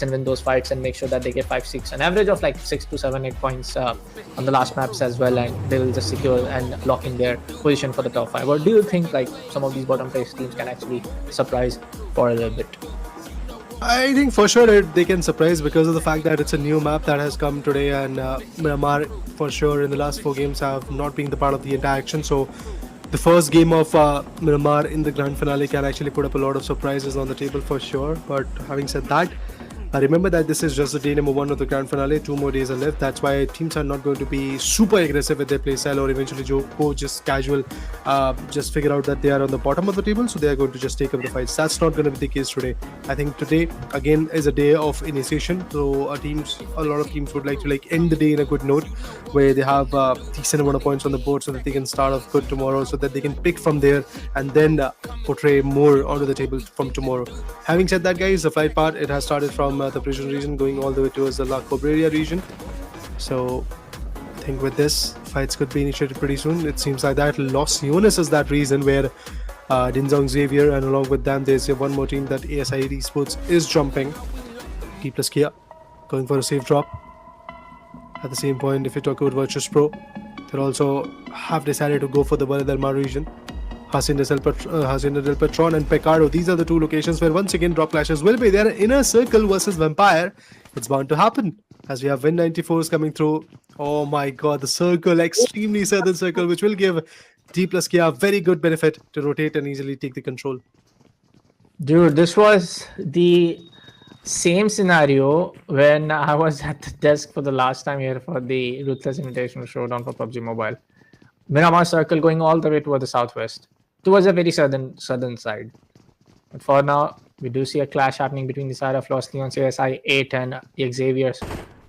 and win those fights and make sure that they get 5-6, an average of like 6 to 7 8 points on the last maps as well, and they will just secure and lock in their position for the top 5? Or do you think like some of these bottom place teams can actually surprise for a little bit? I think for sure they can surprise because of the fact that it's a new map that has come today, and Myanmar for sure in the last 4 games have not been the part of the entire action. So the first game of Myanmar in the grand finale can actually put up a lot of surprises on the table for sure. But having said that, remember that this is just the day number 1 of the grand finale. 2 more days are left. That's why teams are not going to be super aggressive with their playstyle or eventually go just casual, just figure out that they are on the bottom of the table, so they are going to just take up the fights. That's not going to be the case today. I think today again is a day of initiation. So a lot of teams would like to end the day in a good note, where they have a decent amount of points on the board, so that they can start off good tomorrow, so that they can pick from there and then portray more onto the table from tomorrow. Having said that, guys, the fight part, it has started from the prison region going all the way towards the La Cobreria region. So I think with this, fights could be initiated pretty soon. It seems like that Los Leones is that reason, where Dinzong Xavier, and along with them there's one more team that ASI Esports is jumping. T plus Kia going for a safe drop. At the same point, if you talk about Virtus Pro, they also have decided to go for the Valle del Mar region. Hacienda del Patron and Pecado. These are the 2 locations where once again drop clashes will be there. Inner Circle versus Vampire. It's bound to happen as we have Win 94s coming through. Oh my god, the circle, extremely southern circle, which will give D plus Kia a very good benefit to rotate and easily take the control. Dude, this was the same scenario when I was at the desk for the last time here for the Ruthless Invitational Showdown for PUBG Mobile. Miramar Circle going all the way toward the southwest, towards a very southern side. But for now, we do see a clash happening between the side of Los Leones ASI 8 and the Xaviers.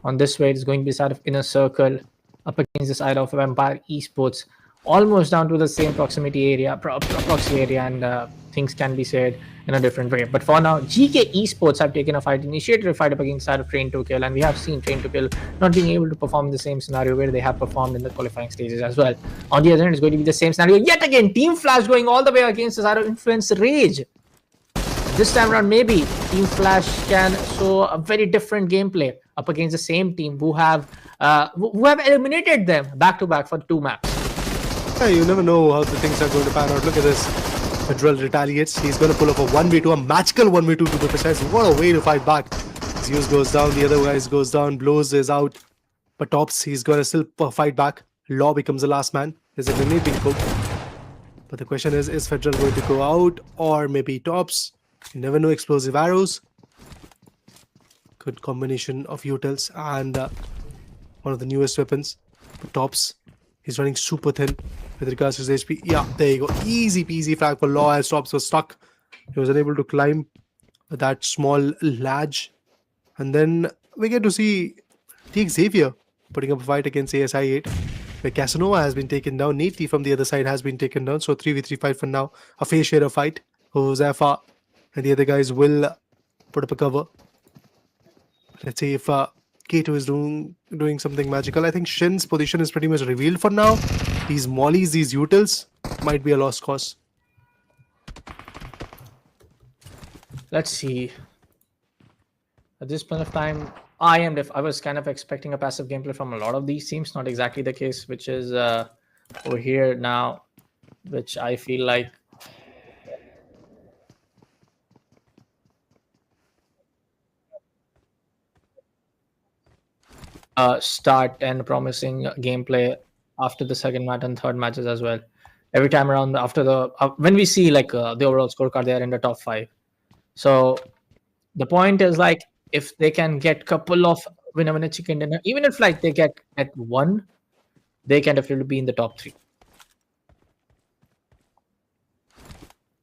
On this way, it's going to be the side of Inner Circle up against the side of Vampire Esports, almost down to the same proximity area, proxy area, and things can be said in a different way. But for now, GK Esports have taken a fight, initiated a fight up against the side of Train to Kill, and we have seen Train to Kill not being able to perform the same scenario where they have performed in the qualifying stages as well. On the other hand, it's going to be the same scenario yet again. Team Flash going all the way against the side of Influence Rage. This time around, maybe Team Flash can show a very different gameplay up against the same team who have eliminated them back to back for 2 maps. Yeah, you never know how the things are going to pan out. Look at this. Federal retaliates. He's going to pull up a 1v2, a magical 1v2 to be precise. What a way to fight back. Zeus goes down, the other guys goes down, Blows is out. But Tops, he's going to still fight back. Law becomes the last man. There's a grenade being cooked. But the question is Federal going to go out, or maybe Tops? You never know. Explosive arrows. Good combination of utils and one of the newest weapons. But Tops, he's running super thin with regards to his HP. Yeah, there you go. Easy peasy frag for Law as Tops was stuck. He was unable to climb that small ledge. And then we get to see T Xavier putting up a fight against ASI 8, where Casanova has been taken down. Neatly from the other side has been taken down. So 3v3 fight for now. A face share fight. Josefa and the other guys will put up a cover. Let's see if Kato is doing something magical. I think Shin's position is pretty much revealed for now. These mollies, these utils might be a lost cause. Let's see. At this point of time, I was kind of expecting a passive gameplay from a lot of these teams. Not exactly the case, which is over here now, which I feel like start and promising gameplay after the second match and third matches as well. Every time around after the when we see like the overall scorecard, they are in the top 5. So the point is like if they can get couple of winner chicken dinner, even if like they get at 1, they can definitely be in the top 3.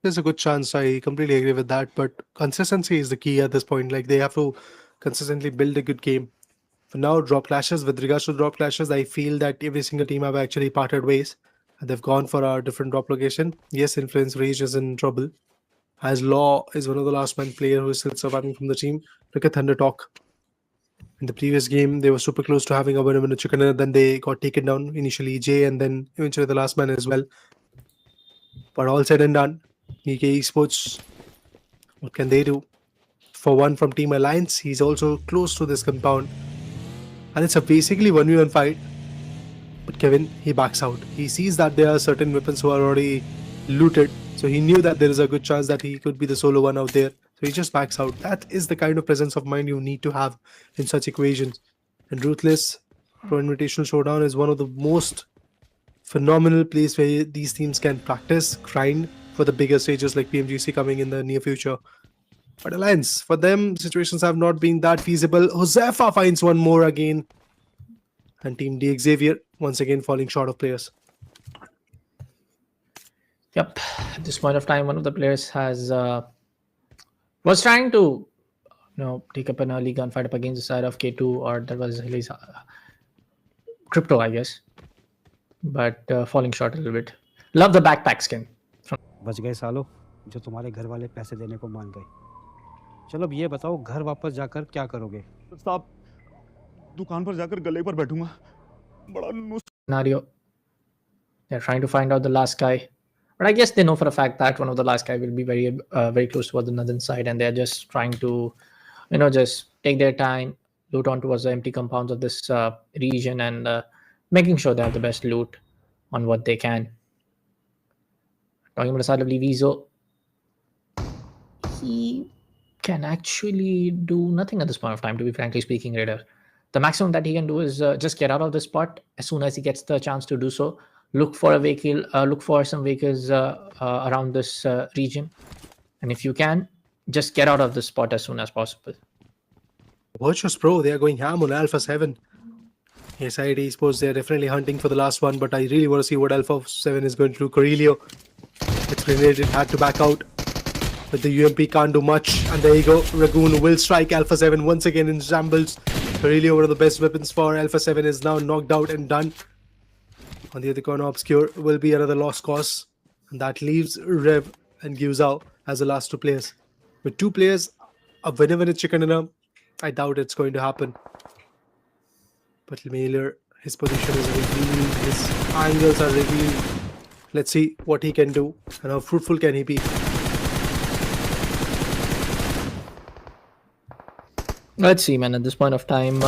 There's a good chance. I completely agree with that. But consistency is the key at this point. Like they have to consistently build a good game. For now, drop clashes. With regards to drop clashes, I feel that every single team have actually parted ways. And they've gone for a different drop location. Yes, Influence Rage is in trouble, as Law is one of the last man player who is still surviving from the team. Look at Thunder Talk. In the previous game, they were super close to having a winner chicken dinner. Then they got taken down. Initially Jay and then eventually the last man as well. But all said and done, EK Esports, what can they do? for one from Team Alliance. He's also close to this compound. And it's a basically 1v1 fight. But Kevin, he backs out. He sees that there are certain weapons who are already looted. So he knew that there is a good chance that he could be the solo one out there. So he just backs out. That is the kind of presence of mind you need to have in such equations. And Ruthless Pro Invitational Showdown is one of the most phenomenal place where these teams can practice, grind for the bigger stages like PMGC coming in the near future. But Alliance, for them, situations have not been that feasible. Josefa finds one more again. And Team D Xavier once again falling short of players. Yep. At this point of time, one of the players has was trying to take up an early gunfight up against the side of K2, or that was his Crypto, I guess. But falling short a little bit. Love the backpack skin. बच गए सालों जो तुम्हारे घर वाले पैसे देने को मान गए। चलो अब ये बताओ घर वापस जाकर क्या करोगे? साहब दुकान पर जाकर गले पर बैठूंगा। बड़ा Scenario. They're trying to find out the last guy. But I guess they know for a fact that one of the last guy will be very close towards the northern side, and they're just trying to, just take their time, loot on towards the empty compounds of this region, and making sure they have the best loot on what they can. Talking about the side of Livizo, he can actually do nothing at this point of time, to be frankly speaking, Raider. The maximum that he can do is just get out of the spot as soon as he gets the chance to do so. Look for a vehicle, look for some vehicles around this region. And if you can, just get out of the spot as soon as possible. Virtuous Pro, they are going ham on Alpha 7. SID Esports, they're definitely hunting for the last one, but I really want to see what Alpha 7 is going to do. Corelio, it's grenaded, had to back out. But the UMP can't do much. And there you go, Ragoon will strike Alpha 7 once again in shambles. Corelio, one of the best weapons for Alpha 7, is now knocked out and done. On the other corner, Obscure will be another lost cause. And that leaves Rev and Gyuzao as the last two players. With two players, a winner chicken dinner, I doubt it's going to happen. But Mailer, his position is revealed, his angles are revealed. Let's see what he can do and how fruitful can he be. Let's see, man. At this point of time,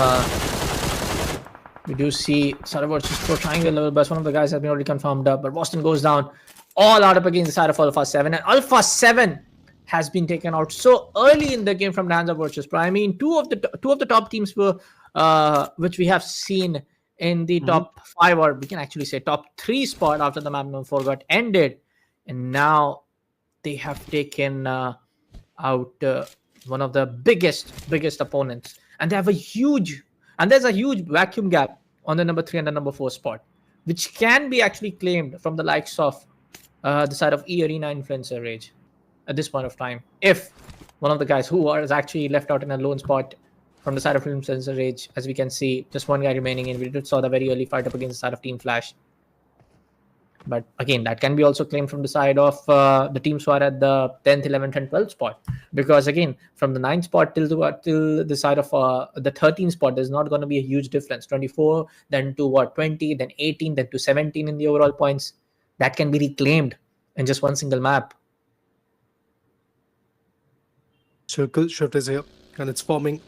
we do see Sarah just pro triangle level best. One of the guys has been already confirmed up, but Boston goes down all out up against the side of Alpha 7. And Alpha 7 has been taken out so early in the game from the hands of Virtus Pro. I mean, two of the top teams were which we have seen in the top 5, or we can actually say top 3 spot after the map number 4 got ended, and now they have taken out one of the biggest opponents, and there's a huge vacuum gap on the number 3 and the number 4 spot, which can be actually claimed from the likes of the side of E-Arena Influencer Rage at this point of time. If one of the guys who is actually left out in a lone spot from the side of Influencer Rage, as we can see, just one guy remaining in. We did saw the very early fight up against the side of Team Flash. But again, that can be also claimed from the side of the teams who are at the 10th, 11th, and 12th spot. Because again, from the 9th spot till the side of the 13th spot, there's not going to be a huge difference. 24, then to 20, then 18, then to 17 in the overall points. That can be reclaimed in just one single map. Circle shift is here, and it's forming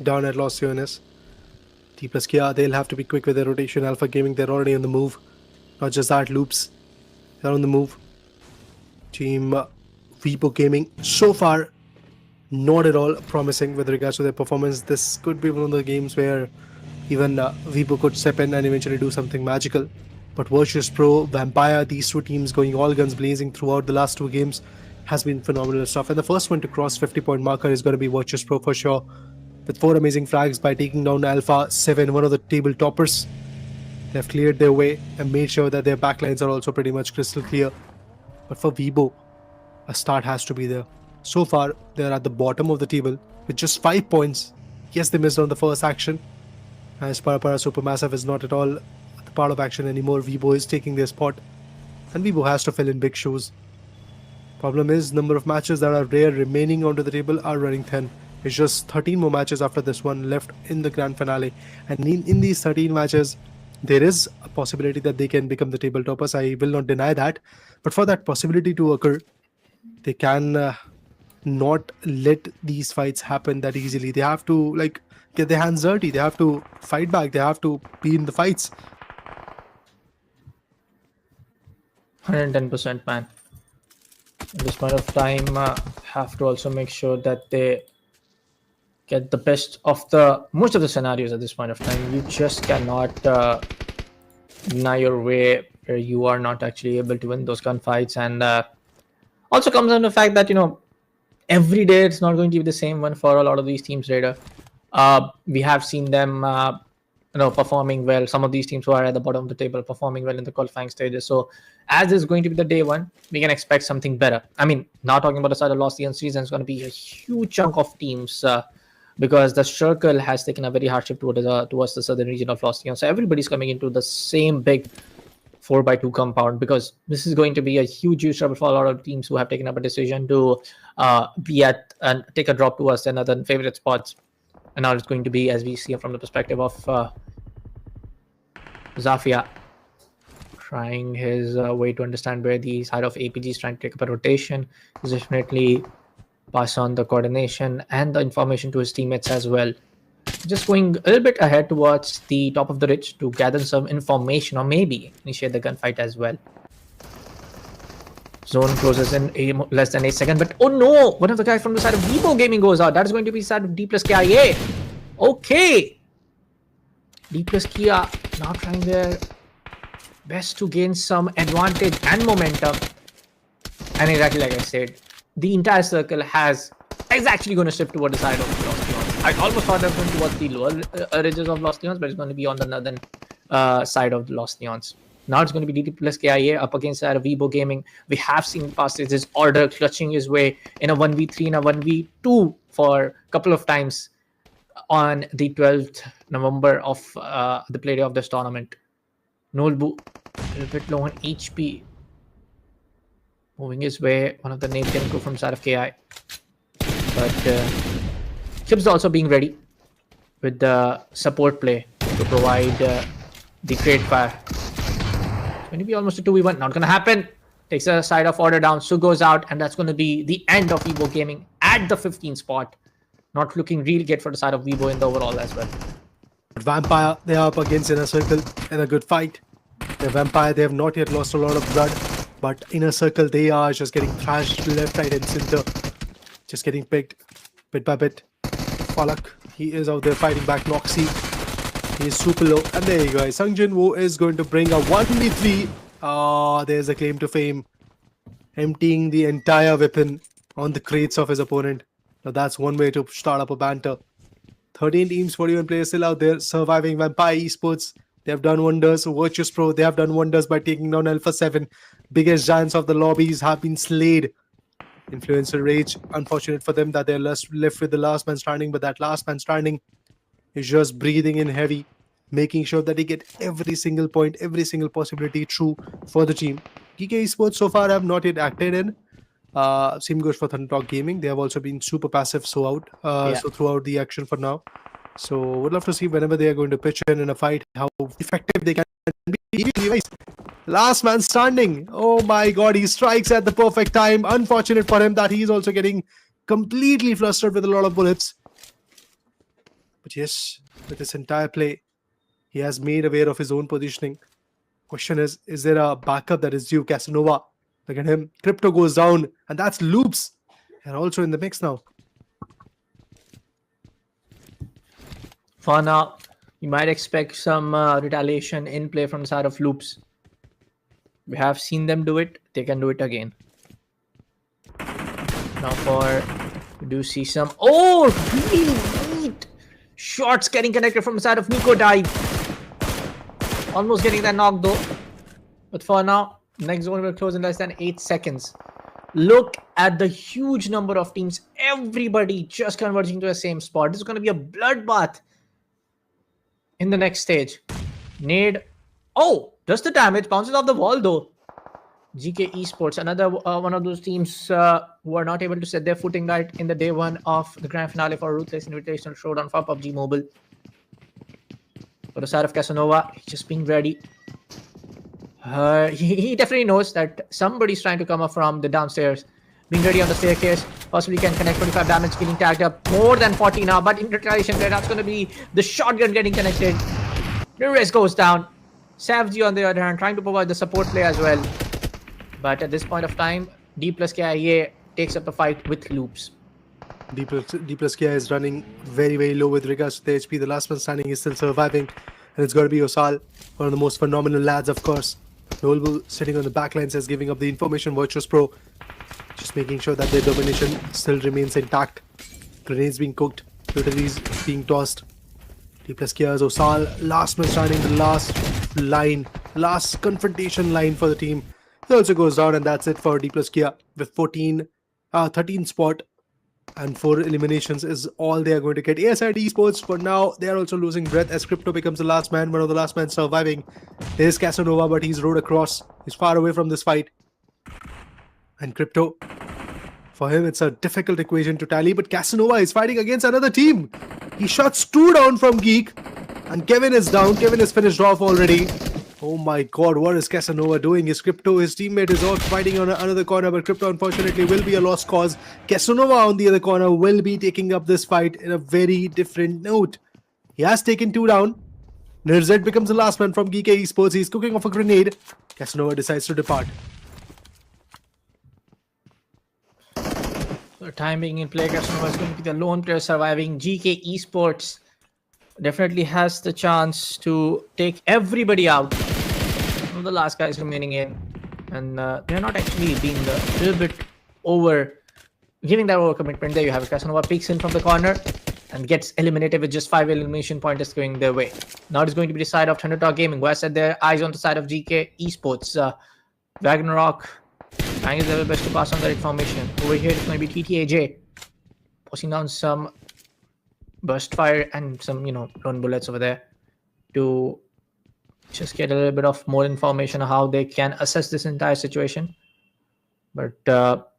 down at Los Leones. T plus Kia, they'll have to be quick with their rotation. Alpha Gaming, they're already on the move. Not just that, Loops, they're on the move. Team Vipo Gaming, so far, not at all promising with regards to their performance. This could be one of the games where even Vipo could step in and eventually do something magical. But Virtus Pro, Vampire, these two teams going all guns blazing throughout the last 2 games has been phenomenal stuff. And the first one to cross 50-point marker is going to be Virtus Pro for sure. With 4 amazing frags by taking down Alpha 7, one of the table toppers. They've cleared their way and made sure that their backlines are also pretty much crystal clear. But for Vibo, a start has to be there. So far, they're at the bottom of the table with just 5 points. Yes, they missed on the first action, as Parapara Supermassive is not at all the part of action anymore. Vibo is taking their spot, and Vibo has to fill in big shoes. Problem is, number of matches that are rare remaining onto the table are running thin. It's just 13 more matches after this one left in the grand finale. And in these 13 matches, there is a possibility that they can become the table toppers. I will not deny that. But for that possibility to occur, they can not let these fights happen that easily. They have to like get their hands dirty. They have to fight back. They have to be in the fights. 110%, man. At this point of time, have to also make sure that they get the best of the most of the scenarios at this point of time. You just cannot deny your way where you are not actually able to win those gunfights, and also comes down to the fact that every day it's not going to be the same one for a lot of these teams. Later, we have seen them performing well. Some of these teams who are at the bottom of the table performing well in the qualifying stages. So as is going to be the day one, we can expect something better. I mean, not talking about the side of Lost Leon season, it's going to be a huge chunk of teams because the circle has taken a very hard shift towards the southern region of Lost Leon. So everybody's coming into the same big 4x2 compound, because this is going to be a huge trouble for a lot of teams who have taken up a decision to be at and take a drop towards another favorite spots. And now it's going to be, as we see from the perspective of Zafia, trying his way to understand where the side of APG is trying to take up a rotation. He's definitely pass on the coordination and the information to his teammates as well. Just going a little bit ahead towards the top of the ridge to gather some information, or maybe initiate the gunfight as well. Zone closes in less than 8 seconds, but oh no! One of the guys from the side of Vivo Gaming goes out. That is going to be side of D plus KIA. Okay! D plus Kia now trying their best to gain some advantage and momentum. And exactly like I said, the entire circle is actually going to shift toward the side of Lost Leons. I almost thought that was going towards the lower ridges of Lost Leons, but it's going to be on the northern side of the Lost Leons. Now it's going to be DT plus KIA up against that of Vivo Gaming. We have seen past this order clutching his way in a 1v3 and a 1v2 for a couple of times on the 12th November of the play day of this tournament. Nolbu, a little bit low on HP. Moving his way, one of the names can go from side of KI. But Chips also being ready with the support play to provide the trade fire. It's going to be almost a 2v1. Not going to happen. Takes a side of order down. Su goes out, and that's going to be the end of Vivo Gaming at the 15th spot. Not looking real good for the side of Vivo in the overall as well. Vampire, they are up against Inner Circle in a good fight. The Vampire, they have not yet lost a lot of blood, but Inner Circle, they are just getting thrashed left, right, and center. Just getting picked bit by bit. Falak, he is out there fighting back. Noxy, he is super low. And there you go. Sungjin Woo is going to bring a 1v3. There's a claim to fame. Emptying the entire weapon on the crates of his opponent. Now that's one way to start up a banter. 13 teams, 41 players still out there surviving. Vampire Esports, they have done wonders. Virtus Pro, they have done wonders by taking down Alpha 7. Biggest giants of the lobbies have been slayed. Influencer Rage, unfortunate for them that they're left with the last man standing, but that last man standing is just breathing in heavy, making sure that they get every single point, every single possibility true for the team. GK Esports so far have not yet acted in. Same goes for Thundertalk Gaming. They have also been super passive so throughout the action for now. So would love to see whenever they are going to pitch in a fight how effective they can be. Last man standing. Oh my god, he strikes at the perfect time. Unfortunate for him that he's also getting completely flustered with a lot of bullets. But yes, with this entire play, he has made aware of his own positioning. Question is there a backup that is due? Casanova, look at him. Crypto goes down, and that's Loops. They're also in the mix now. For now, you might expect some retaliation in play from the side of Loops. We have seen them do it. They can do it again. Now we do see some... Oh, really neat shots getting connected from the side of Nico Dive. Almost getting that knock though. But for now, next zone will close in less than 8 seconds. Look at the huge number of teams. Everybody just converging to the same spot. This is going to be a bloodbath in the next stage. Nade. Oh, does the damage. Bounces off the wall though. GK Esports, another one of those teams who are not able to set their footing right in the day one of the grand finale for Ruthless Invitational Showdown for PUBG Mobile. For the side of Casanova, he's just being ready. He definitely knows that somebody's trying to come up from the downstairs being ready on the staircase. Possibly can connect 25 damage, getting tagged up. More than 40 now, but in retaliation there, that's going to be the shotgun getting connected. Nunez goes down. Savji on the other hand, trying to provide the support play as well. But at this point of time, D plus KIA takes up the fight with loops. D plus Kia is running very, very low with regards to the HP. The last man standing is still surviving. And it's got to be Osal, one of the most phenomenal lads, of course. Nolbull sitting on the backline says giving up the information. Virtuous Pro just making sure that their domination still remains intact. Grenades being cooked. Utilities being tossed. D plus Kia's Osal, last man standing, the last line, last confrontation line for the team. It also goes down, and that's it for D plus Kia with 13 spot and 4 eliminations is all they are going to get. ASID Esports for now, they are also losing breath as Crypto becomes the last man, one of the last men surviving. There's Casanova, but he's rode across. He's far away from this fight. And Crypto, for him, it's a difficult equation to tally, but Casanova is fighting against another team. He shots 2 down from Geek, and Kevin is down. Kevin is finished off already. Oh my god, what is Casanova doing? His Crypto, his teammate is off fighting on another corner, but Crypto unfortunately will be a lost cause. Casanova on the other corner will be taking up this fight in a very different note. He has taken 2 down. Nirzet becomes the last man from Geek Esports. He's cooking off a grenade. Casanova decides to depart. For time being in play, Casanova is going to be the lone player surviving. GK Esports definitely has the chance to take everybody out. One of the last guys remaining in, and they're not actually being a little bit giving that overcommitment. There you have it. Casanova peeks in from the corner and gets eliminated with just 5 elimination pointers going their way. Now it's going to be the side of Thundertalk Gaming, who has set their eyes on the side of GK Esports. Ragnarok trying his level best to pass on that information. Over here it's going to be TTAJ posting down some burst fire and some, lone bullets over there to just get a little bit of more information on how they can assess this entire situation. But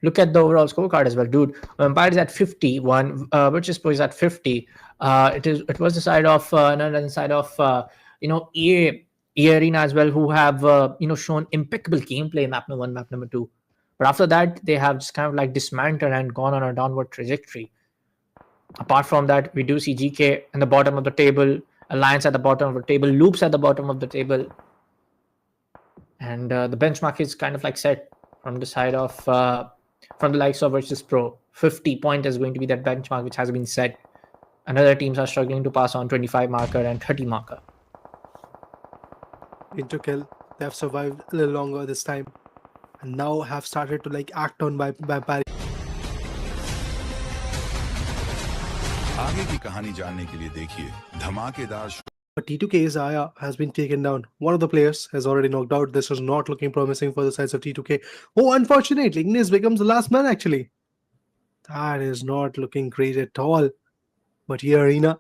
look at the overall scorecard as well, dude. Vampire is at 51, Virtus Pro is at 50. It was the side of another side of EA Arena as well, who have shown impeccable gameplay in map number 1, map number 2. But after that, they have just kind of like dismantled and gone on a downward trajectory. Apart from that, we do see GK at the bottom of the table, Alliance at the bottom of the table, Loops at the bottom of the table. And the benchmark is kind of like set from the side of, from the likes of Virtus Pro. 50 point is going to be that benchmark which has been set. And other teams are struggling to pass on 25 marker and 30 marker. Into kill. They have survived a little longer this time. And now have started to act on by Vampire. आगे की कहानी जानने के लिए देखिए धमाकेदार. But T2K's Aya has been taken down. One of the players has already knocked out. This is not looking promising for the sides of T2K. Oh, unfortunately, Ignis becomes the last man actually. That is not looking great at all. But here, Arena,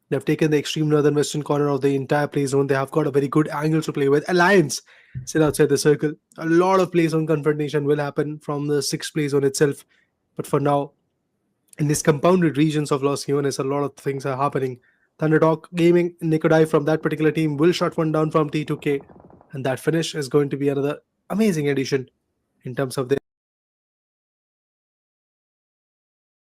they've taken the extreme northern western corner of the entire play zone. They have got a very good angle to play with. Alliance sit outside the circle. A lot of play zone confrontation will happen from the 6th play zone itself. But for now, in these compounded regions of Los Leones, a lot of things are happening. Thundertalk Gaming, Nikodai from that particular team will shot one down from T2K. And that finish is going to be another amazing addition in terms of their